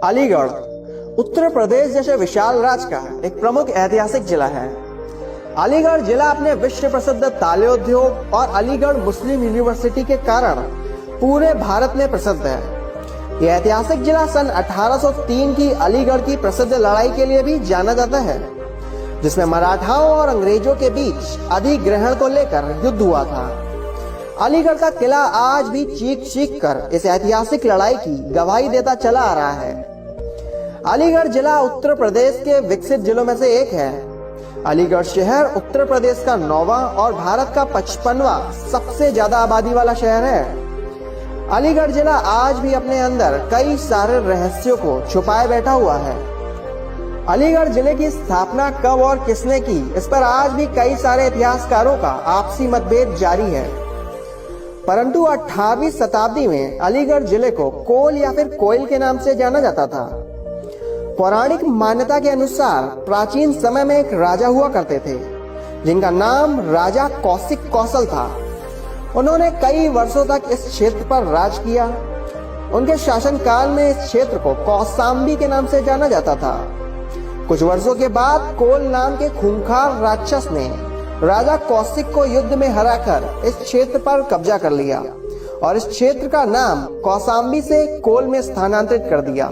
अलीगढ़ उत्तर प्रदेश जैसे विशाल राज्य का एक प्रमुख ऐतिहासिक जिला है। अलीगढ़ जिला अपने विश्व प्रसिद्ध ताले उद्योग और अलीगढ़ मुस्लिम यूनिवर्सिटी के कारण पूरे भारत में प्रसिद्ध है। यह ऐतिहासिक जिला सन 1803 की अलीगढ़ की प्रसिद्ध लड़ाई के लिए भी जाना जाता है, जिसमें मराठाओं और अंग्रेजों के बीच अधिग्रहण को लेकर युद्ध हुआ था। अलीगढ़ का किला आज भी चीख चीख कर इस ऐतिहासिक लड़ाई की गवाही देता चला आ रहा है। अलीगढ़ जिला उत्तर प्रदेश के विकसित जिलों में से एक है। अलीगढ़ शहर उत्तर प्रदेश का 9वां और भारत का 55वां सबसे ज्यादा आबादी वाला शहर है। अलीगढ़ जिला आज भी अपने अंदर कई सारे रहस्यों को छुपाए बैठा हुआ है। अलीगढ़ जिले की स्थापना कब और किसने की, इस पर आज भी कई सारे इतिहासकारों का आपसी मतभेद जारी है। परंतु 18वीं शताब्दी में अलीगढ़ जिले को कोल या फिर कोयल के नाम से जाना जाता था। पौराणिक मान्यता के अनुसार प्राचीन समय में एक राजा हुआ करते थे, जिनका नाम राजा कौशिक कौशल था। उन्होंने कई वर्षों तक इस क्षेत्र पर राज किया। उनके शासनकाल में इस क्षेत्र को कौशाम्बी के नाम से जाना जाता था। कुछ वर्षों के बाद कोल नाम के खूंखार राक्षस ने राजा कौशिक को युद्ध में हराकर इस क्षेत्र पर कब्जा कर लिया और इस क्षेत्र का नाम कौशाम्बी से कोल में स्थानांतरित कर दिया।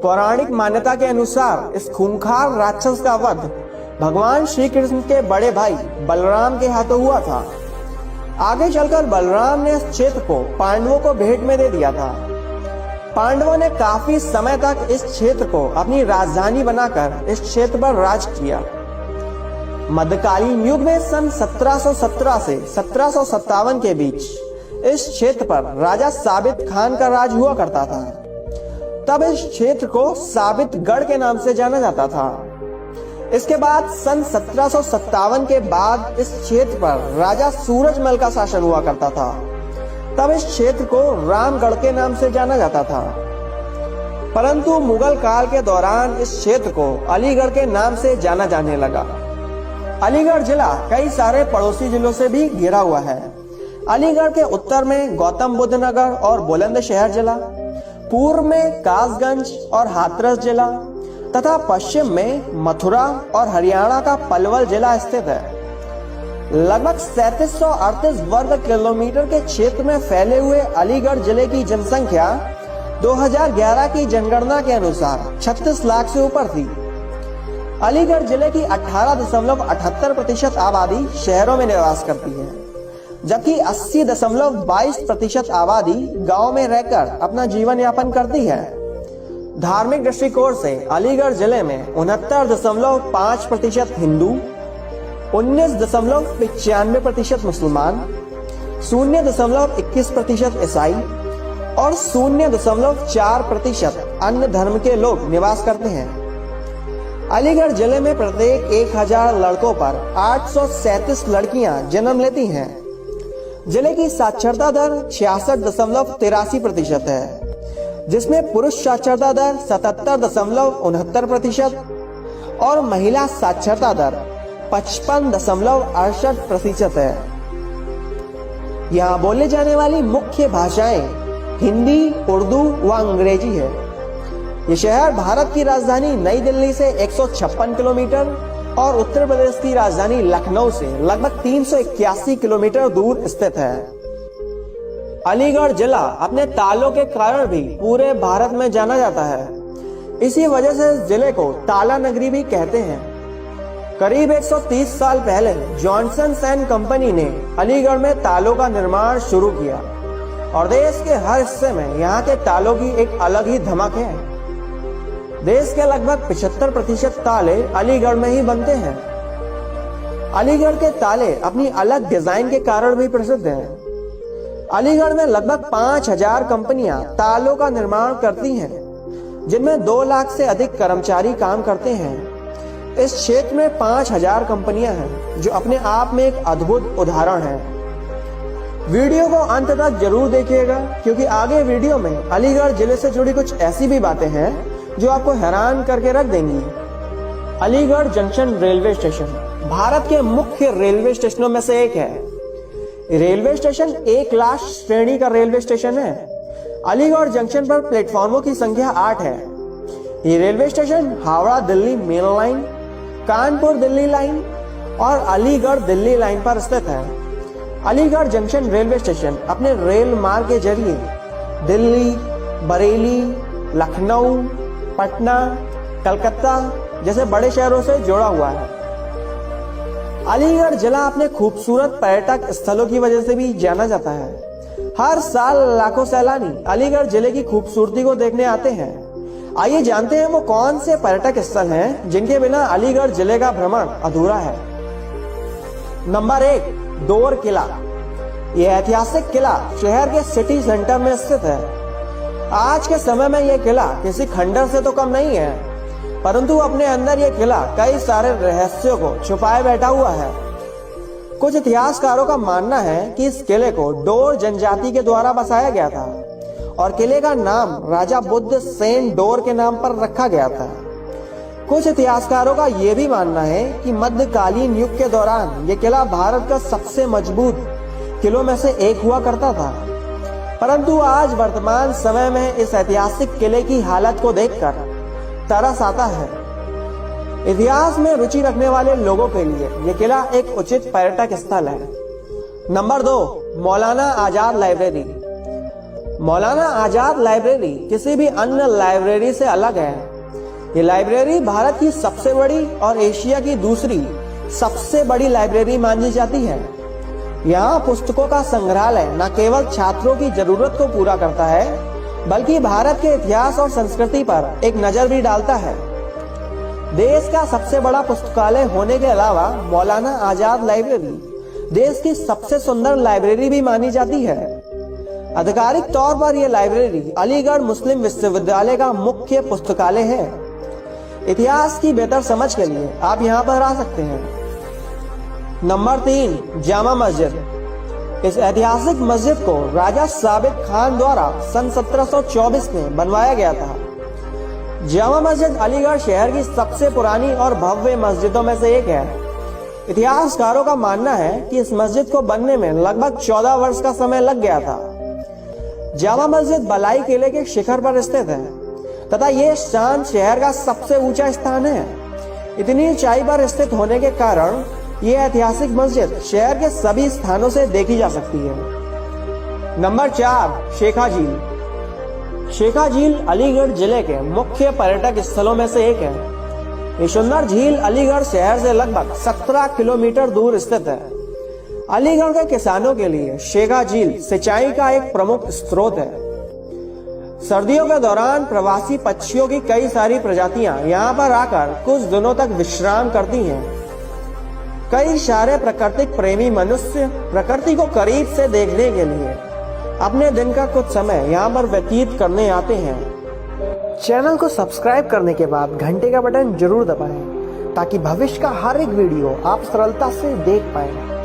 पौराणिक मान्यता के अनुसार इस खूंखार राक्षस का वध भगवान श्री कृष्ण के बड़े भाई बलराम के हाथों हुआ था। आगे चलकर बलराम ने इस क्षेत्र को पांडवों को भेंट में दे दिया था। पांडवों ने काफी समय तक इस क्षेत्र को अपनी राजधानी बनाकर इस क्षेत्र पर राज किया। मध्यकालीन युग में सन 1717 से 1757 के बीच इस क्षेत्र पर राजा साबित खान का राज हुआ करता था। तब इस क्षेत्र को साबितगढ़ के नाम से जाना जाता था। इसके बाद सन 1757 के बाद इस क्षेत्र पर राजा सूरजमल का शासन हुआ करता था। तब इस क्षेत्र को रामगढ़ के नाम से जाना जाता था। परंतु मुगल काल के दौरान इस क्षेत्र को अलीगढ़ के नाम से जाना जाने लगा। अलीगढ़ जिला कई सारे पड़ोसी जिलों से भी घिरा हुआ है। अलीगढ़ के उत्तर में गौतम बुद्ध नगर और बुलंदशहर जिला, पूर्व में कासगंज और हाथरस जिला तथा पश्चिम में मथुरा और हरियाणा का पलवल जिला स्थित है। लगभग 3738 वर्ग किलोमीटर के क्षेत्र में फैले हुए अलीगढ़ जिले की जनसंख्या 2011 की जनगणना के अनुसार 36 लाख से ऊपर थी। अलीगढ़ जिले की 18.78% आबादी शहरों में निवास करती है, जबकि 80.22% आबादी गांव में रहकर अपना जीवन यापन करती है। धार्मिक दृष्टिकोण से अलीगढ़ जिले में 69.5% हिंदू, 19.95% मुसलमान, 0.21% ईसाई और 0.4% अन्य धर्म के लोग निवास करते हैं। अलीगढ़ जिले में प्रत्येक 1000 लड़कों पर 837 लड़कियां जन्म लेती हैं। जिले की साक्षरता दर 66.83% है, जिसमें पुरुष साक्षरता दर 77.69% और महिला साक्षरता दर 55.68% है। यहाँ बोले जाने वाली मुख्य भाषाएं हिंदी, उर्दू व अंग्रेजी है। ये शहर भारत की राजधानी नई दिल्ली से 156 किलोमीटर और उत्तर प्रदेश की राजधानी लखनऊ से लगभग 381 किलोमीटर दूर स्थित है। अलीगढ़ जिला अपने तालों के कारण भी पूरे भारत में जाना जाता है। इसी वजह से इस जिले को ताला नगरी भी कहते हैं। करीब 130 साल पहले जॉनसन एंड कंपनी ने अलीगढ़ में तालों का निर्माण शुरू किया और देश के हर हिस्से में यहाँ के तालों की एक अलग ही धमक है। देश के लगभग 75% ताले अलीगढ़ में ही बनते हैं। अलीगढ़ के ताले अपनी अलग डिजाइन के कारण भी प्रसिद्ध हैं। अलीगढ़ में लगभग 5000 कंपनियां तालों का निर्माण करती हैं, जिनमें 2 लाख से अधिक कर्मचारी काम करते हैं। इस क्षेत्र में 5000 कंपनियां हैं, जो अपने आप में एक अद्भुत उदाहरण है। वीडियो को अंत तक जरूर देखिएगा, क्योंकि आगे वीडियो में अलीगढ़ जिले से जुड़ी कुछ ऐसी भी बातें हैं जो आपको हैरान करके रख देंगी। Aligarh junction railway station Bharat के मुख्य रेलवे स्टेशनों में से एक है। रेलवे स्टेशन एक क्लास श्रेणी का रेलवे स्टेशन है। अलीगढ़ जंक्शन पर प्लेटफॉर्मों की संख्या 8 है। ये railway station Howrah Delhi main line, Kanpur Delhi line और अलीगढ़ दिल्ली लाइन पर स्थित है। अलीगढ़ जंक्शन रेलवे स्टेशन अपने रेल मार्ग के जरिए दिल्ली, बरेली, लखनऊ, पटना, कलकत्ता जैसे बड़े शहरों से जुड़ा हुआ है। अलीगढ़ जिला अपने खूबसूरत पर्यटक स्थलों की वजह से भी जाना जाता है। हर साल लाखों सैलानी अलीगढ़ जिले की खूबसूरती को देखने आते हैं। आइए जानते हैं वो कौन से पर्यटक स्थल हैं जिनके बिना अलीगढ़ जिले का भ्रमण अधूरा है। नंबर 1, डोर किला। यह ऐतिहासिक किला शहर के सिटी सेंटर में स्थित है। आज के समय में यह किला किसी खंडर से तो कम नहीं है, परंतु अपने अंदर यह किला कई सारे रहस्यों को छुपाए बैठा हुआ है। कुछ इतिहासकारों का मानना है कि इस किले को डोर जनजाति के द्वारा बसाया गया था और किले का नाम राजा बुद्ध सेन डोर के नाम पर रखा गया था। कुछ इतिहासकारों का यह भी मानना है कि मध्यकालीन युग के दौरान यह किला भारत का सबसे मजबूत किलों में से एक हुआ करता था, परंतु आज वर्तमान समय में इस ऐतिहासिक किले की हालत को देखकर तरस आता है। इतिहास में रुचि रखने वाले लोगों के लिए यह किला एक उचित पर्यटक स्थल है। Number 2, Maulana Azad library. Maulana Azad library किसी भी अन्य लाइब्रेरी से अलग है। ये लाइब्रेरी भारत की सबसे बड़ी और एशिया की दूसरी सबसे बड़ी लाइब्रेरी मानी जाती है। यहाँ पुस्तकों का संग्रहालय न केवल छात्रों की जरूरत को पूरा करता है, बल्कि भारत के इतिहास और संस्कृति पर एक नजर भी डालता है। देश का सबसे बड़ा पुस्तकालय होने के अलावा मौलाना आजाद लाइब्रेरी देश की सबसे सुंदर लाइब्रेरी भी मानी जाती है। आधिकारिक तौर पर यह लाइब्रेरी अलीगढ़ मुस्लिम विश्वविद्यालय का मुख्य पुस्तकालय है। इतिहास की बेहतर समझ के लिए आप यहाँ पर आ सकते हैं। नंबर 3, जामा मस्जिद। इस ऐतिहासिक मस्जिद को राजा साबिक खान द्वारा सन 1724 में बनवाया गया था। जामा मस्जिद अलीगढ़ शहर की सबसे पुरानी और भव्य मस्जिदों में से एक है। इतिहासकारों का मानना है कि इस मस्जिद को बनने में लगभग 14 वर्ष का समय लग गया था। जामा मस्जिद बलाई किले के शिखर पर स्थित है तथा यह स्थान शहर का सबसे ऊंचा स्थान है। इतनी ऊंचाई पर स्थित होने के कारण यह ऐतिहासिक मस्जिद शहर के सभी स्थानों से देखी जा सकती है। नंबर 4, शेखा झील। शेखा झील अलीगढ़ जिले के मुख्य पर्यटक स्थलों में से एक है। ये सुंदर झील अलीगढ़ शहर से लगभग 17 किलोमीटर दूर स्थित है। अलीगढ़ के किसानों के लिए शेखा झील सिंचाई का एक प्रमुख स्रोत है। सर्दियों के दौरान प्रवासी पक्षियों की कई सारी प्रजातियां यहाँ पर आकर कुछ दिनों तक विश्राम करती हैं। कई सारे प्राकृतिक प्रेमी मनुष्य प्रकृति को करीब से देखने के लिए अपने दिन का कुछ समय यहाँ पर व्यतीत करने आते हैं। चैनल को सब्सक्राइब करने के बाद घंटे का बटन जरूर दबाएं ताकि भविष्य का हर एक वीडियो आप सरलता से देख पाएं।